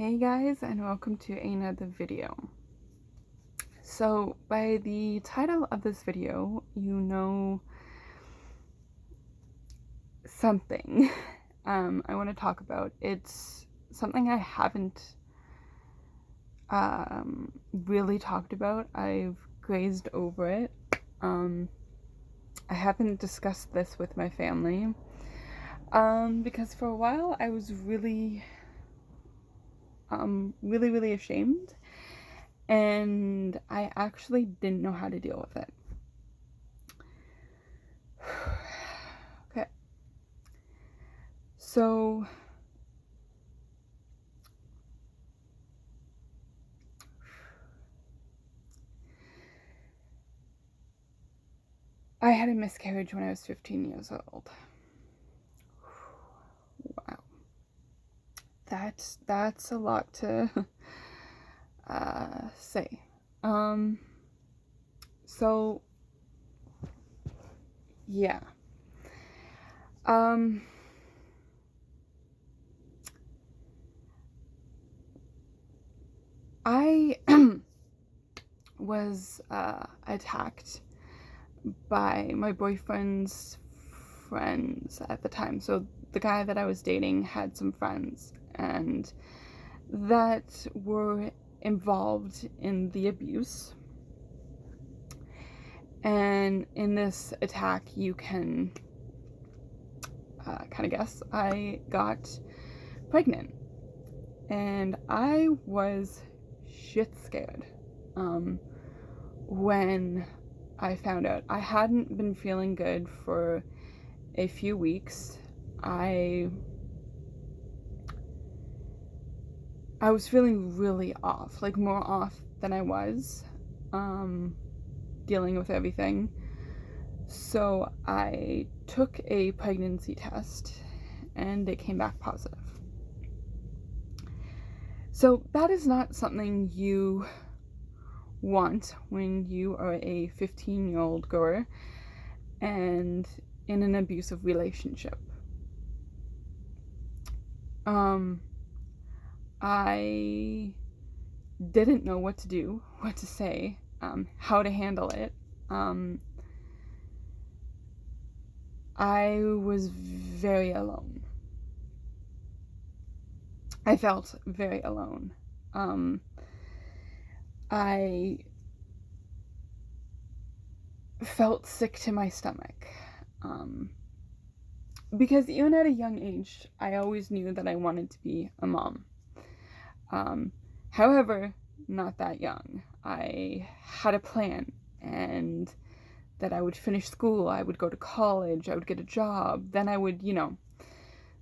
Hey guys, and welcome to another video. So by the title of this video, you know something I want to talk about. It's something I haven't really talked about. I've grazed over it. I haven't discussed this with my family because for a while I was really ashamed, and I actually didn't know how to deal with it. Okay. So I had a miscarriage when I was 15 years old. Wow. That's a lot to say. So yeah. I was attacked by my boyfriend's friends at the time. So the guy that I was dating had some friends and that were involved in the abuse. And in this attack, you can kind of guess, I got pregnant. And I was shit scared when I found out. I hadn't been feeling good for a few weeks. I was feeling really off, like more off than I was, dealing with everything. So I took a pregnancy test and it came back positive. So that is not something you want when you are a 15-year-old girl and in an abusive relationship. I didn't know what to do, what to say, how to handle it. I was very alone. I felt very alone. I felt sick to my stomach. Because even at a young age, I always knew that I wanted to be a mom. However, not that young. I had a plan, and that I would finish school, I would go to college, I would get a job, then I would,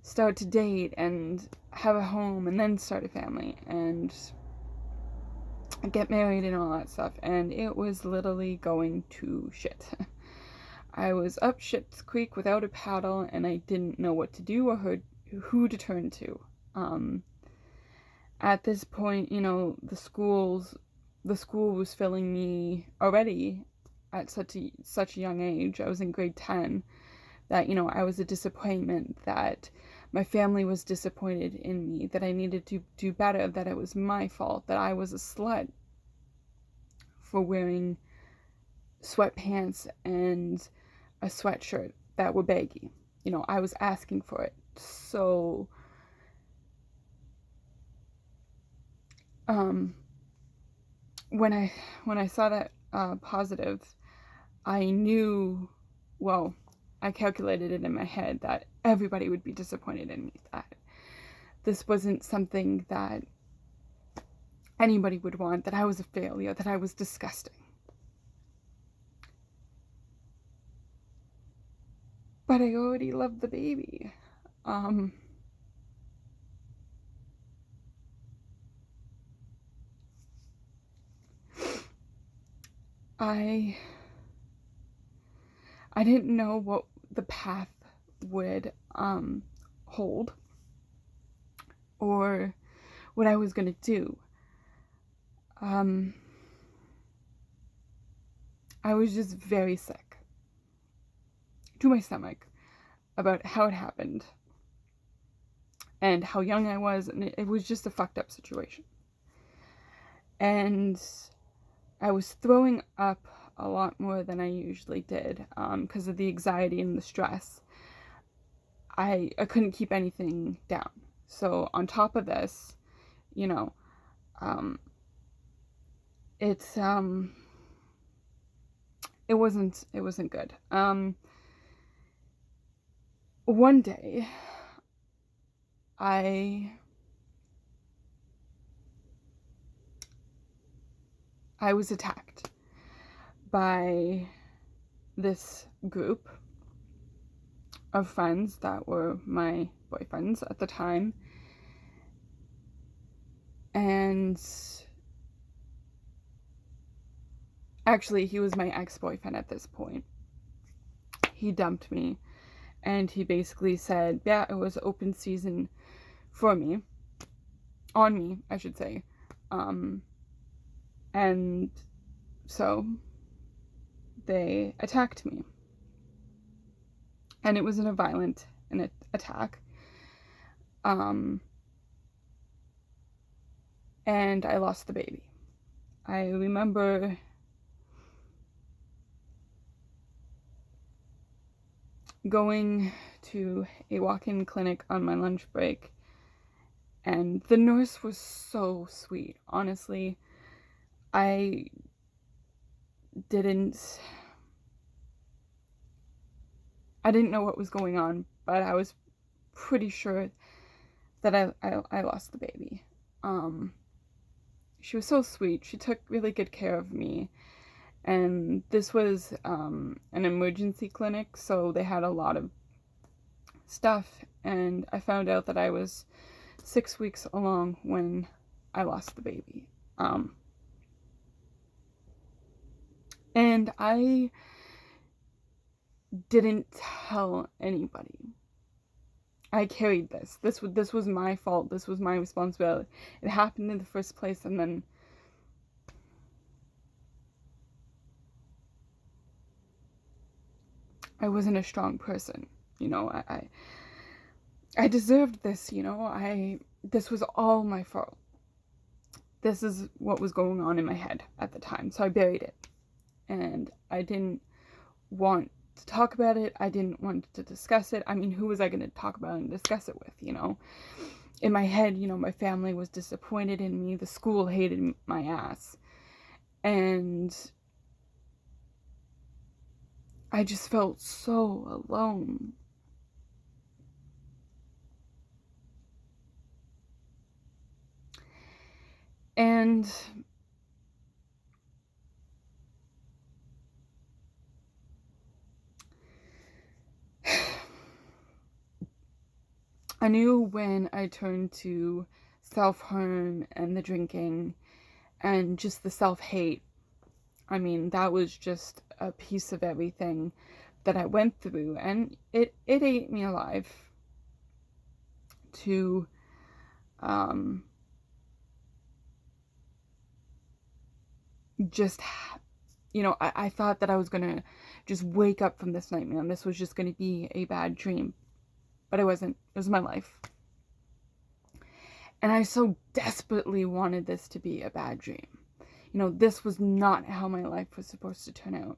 start to date and have a home and then start a family and get married and all that stuff. And it was literally going to shit. I was up shit's creek without a paddle, and I didn't know what to do or who to turn to. At this point, the school was filling me already at such a young age. I was in grade 10, that, I was a disappointment, that my family was disappointed in me, that I needed to do better, that it was my fault, that I was a slut for wearing sweatpants and a sweatshirt that were baggy. I was asking for it. So when I saw that positive, I knew, well, I calculated it in my head that everybody would be disappointed in me, that this wasn't something that anybody would want, that I was a failure, that I was disgusting. But I already loved the baby. I didn't know what the path would hold, or what I was gonna do. I was just very sick to my stomach about how it happened. and how young I was, and it was just a fucked up situation. And I was throwing up a lot more than I usually did because of the anxiety and the stress. I couldn't keep anything down. So on top of this, you know, it wasn't good. One day I was attacked by this group of friends that were my boyfriends at the time. And actually, he was my ex-boyfriend at this point. He dumped me, and he basically said, yeah, it was open season for me. On me, I should say. And so they attacked me. And it wasn't a violent attack. And I lost the baby. I remember going to a walk-in clinic on my lunch break, and the nurse was so sweet. Honestly, I didn't know what was going on, but I was pretty sure that I lost the baby. She was so sweet. She took really good care of me. And this was an emergency clinic, so they had a lot of stuff. And I found out that I was 6 weeks along when I lost the baby. And I didn't tell anybody. I carried this. This was my fault. This was my responsibility. It happened in the first place, and then I wasn't a strong person. You know, I deserved this, you know. This was all my fault. This is what was going on in my head at the time, so I buried it. And I didn't want to talk about it. I didn't want to discuss it. I mean, who was I going to talk about and discuss it with, you know? In my head, you know, my family was disappointed in me. The school hated my ass. And I just felt so alone. And I knew when I turned to self-harm and the drinking and just the self-hate, I mean, that was just a piece of everything that I went through, and it ate me alive to just, you know, I thought that I was gonna just wake up from this nightmare and this was just gonna be a bad dream. But it wasn't. It was my life. And I so desperately wanted this to be a bad dream. You know, this was not how my life was supposed to turn out.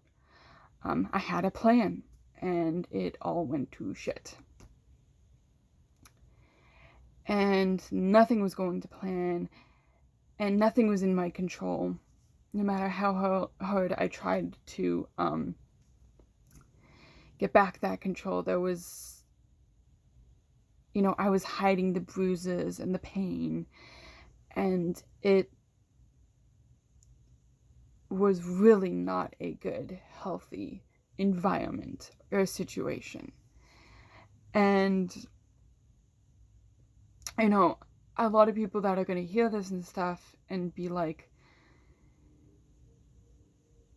I had a plan, and it all went to shit. And nothing was going to plan, and nothing was in my control. No matter how hard I tried to get back that control, there was, you know, I was hiding the bruises and the pain, and it was really not a good, healthy environment or situation. And, you know, a lot of people that are going to hear this and stuff and be like,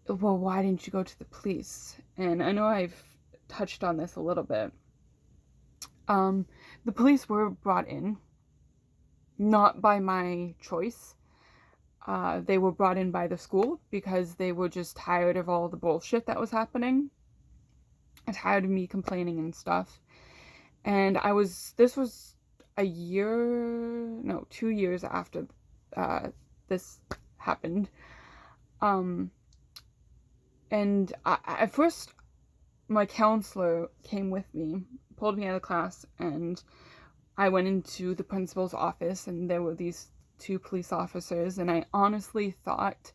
well, why didn't you go to the police? And I know I've touched on this a little bit. The police were brought in, not by my choice. They were brought in by the school because they were just tired of all the bullshit that was happening. Tired of me complaining and stuff. And 2 years after this happened. And at first, my counselor came with me, pulled me out of class, and I went into the principal's office, and there were these 2 police officers, and I honestly thought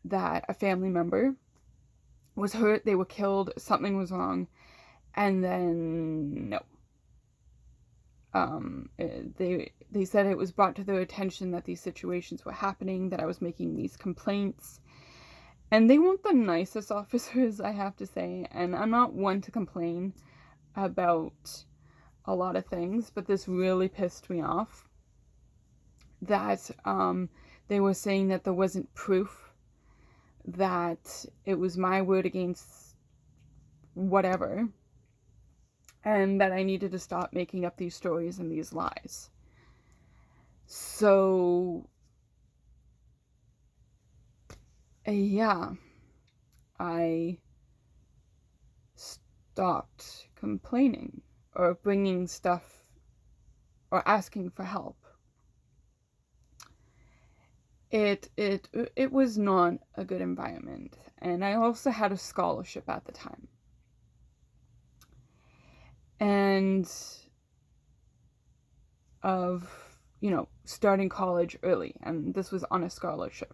that a family member was hurt, they were killed, something was wrong, and then no. They said it was brought to their attention that these situations were happening, that I was making these complaints. And they weren't the nicest officers, I have to say. And I'm not one to complain about a lot of things, but this really pissed me off. That they were saying that there wasn't proof, that it was my word against whatever, and that I needed to stop making up these stories and these lies. So, yeah, I stopped complaining or bringing stuff or asking for help. It was not a good environment, and I also had a scholarship at the time. And of, starting college early, and this was on a scholarship.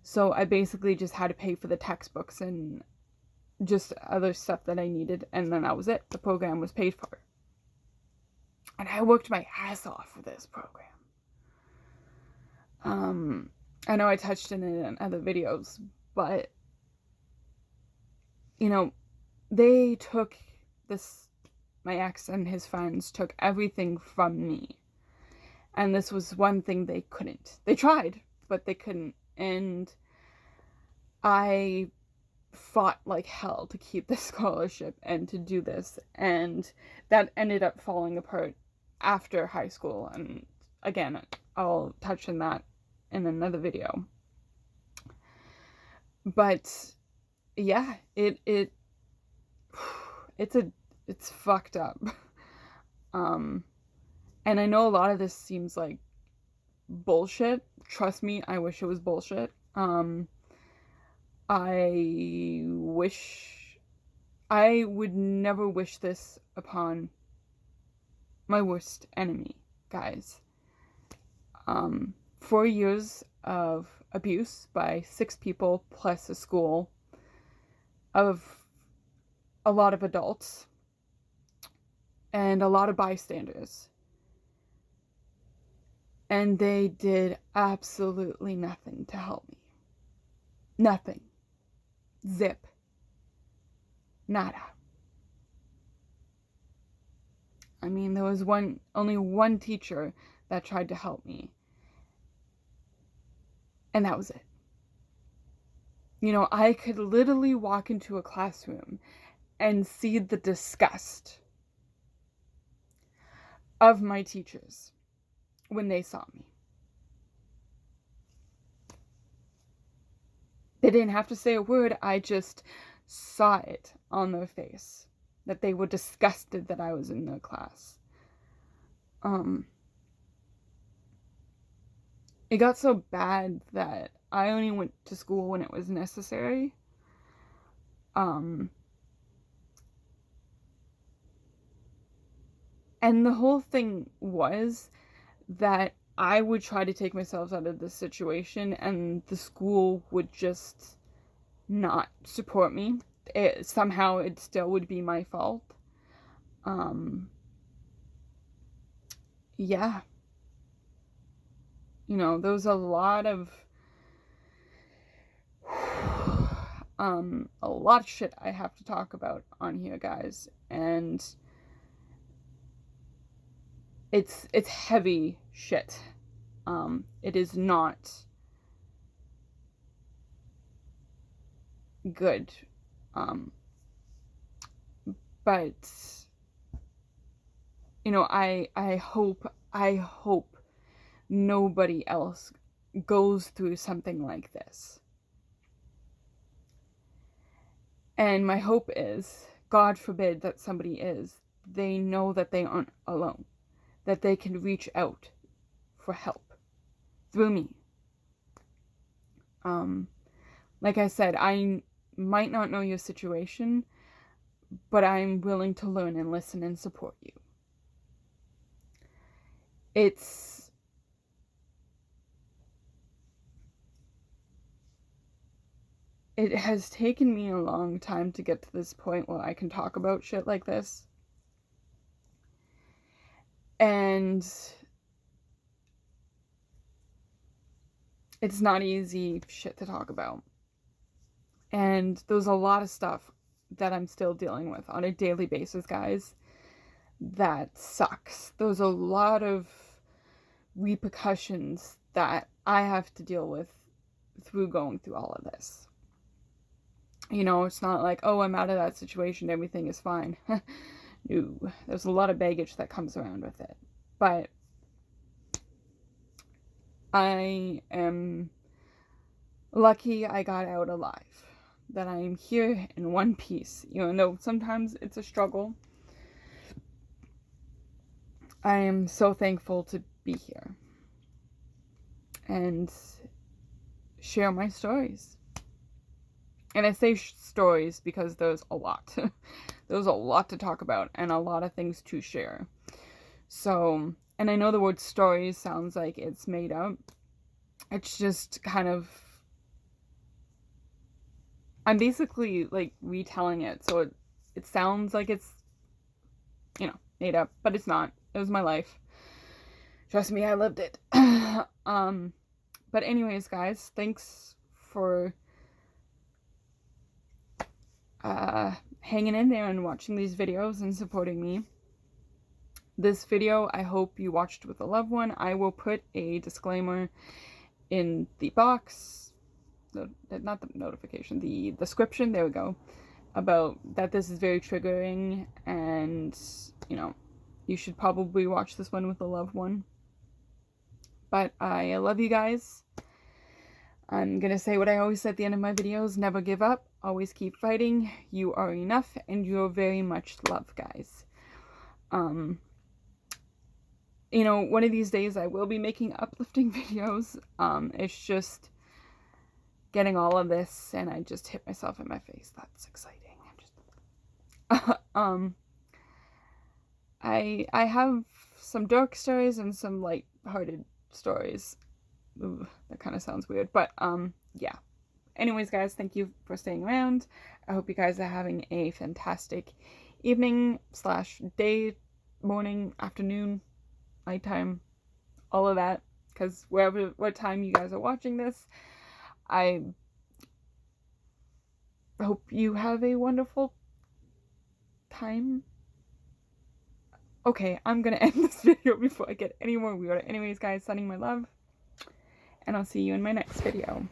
So I basically just had to pay for the textbooks and just other stuff that I needed, and then that was it. The program was paid for. And I worked my ass off for this program. I know I touched on it in other videos, but, they took this, my ex and his friends took everything from me. And this was one thing they couldn't. They tried, but they couldn't. And I fought like hell to keep this scholarship and to do this. And that ended up falling apart after high school. And again, I'll touch on that in another video. But yeah, it's fucked up. And I know a lot of this seems like bullshit. Trust me, I wish it was bullshit. I would never wish this upon my worst enemy, guys. 4 years of abuse by 6 people plus a school of a lot of adults and a lot of bystanders. And they did absolutely nothing to help me. Nothing. Zip. Nada. I mean, there was only one teacher that tried to help me. And that was it. I could literally walk into a classroom and see the disgust of my teachers when they saw me. They didn't have to say a word. I just saw it on their face, that they were disgusted that I was in their class. It got so bad that I only went to school when it was necessary. And the whole thing was that I would try to take myself out of this situation, and the school would just not support me. Somehow it still would be my fault. Yeah. There was a lot of shit I have to talk about on here, guys, and it's heavy shit. It is not good. But I hope nobody else goes through something like this. And my hope is, God forbid that somebody is, they know that they aren't alone. that they can reach out for help through me. Like I said, I might not know your situation, but I'm willing to learn and listen and support you. It has taken me a long time to get to this point where I can talk about shit like this. And it's not easy shit to talk about. And there's a lot of stuff that I'm still dealing with on a daily basis, guys, that sucks. There's a lot of repercussions that I have to deal with through going through all of this. You know, it's not like, oh, I'm out of that situation, everything is fine. No, there's a lot of baggage that comes around with it. But I am lucky I got out alive, that I am here in one piece. You know, sometimes it's a struggle. I am so thankful to be here and share my stories. And I say stories because there's a lot. There's a lot to talk about and a lot of things to share. So, and I know the word stories sounds like it's made up. It's just kind of, I'm basically like retelling it. So it sounds like it's, you know, made up, but it's not. It was my life. Trust me, I lived it. But anyways, guys, thanks for hanging in there and watching these videos and supporting me. This video, I hope you watched with a loved one. I will put a disclaimer in the box, not the notification, the description, there we go, about that this is very triggering, and, you know, you should probably watch this one with a loved one. But I love you guys. I'm gonna say what I always say at the end of my videos: never give up, always keep fighting, you are enough, and you're very much loved, guys. You know, one of these days I will be making uplifting videos. It's just getting all of this, and I just hit myself in my face. That's exciting. I have some dark stories and some light-hearted stories. Ooh, that kind of sounds weird, but yeah. Anyways, guys, thank you for staying around. I hope you guys are having a fantastic evening / day, morning, afternoon, nighttime, all of that, because what time you guys are watching this, I hope you have a wonderful time. Okay, I'm gonna end this video before I get any more weird. Anyways, guys, sending my love, and I'll see you in my next video.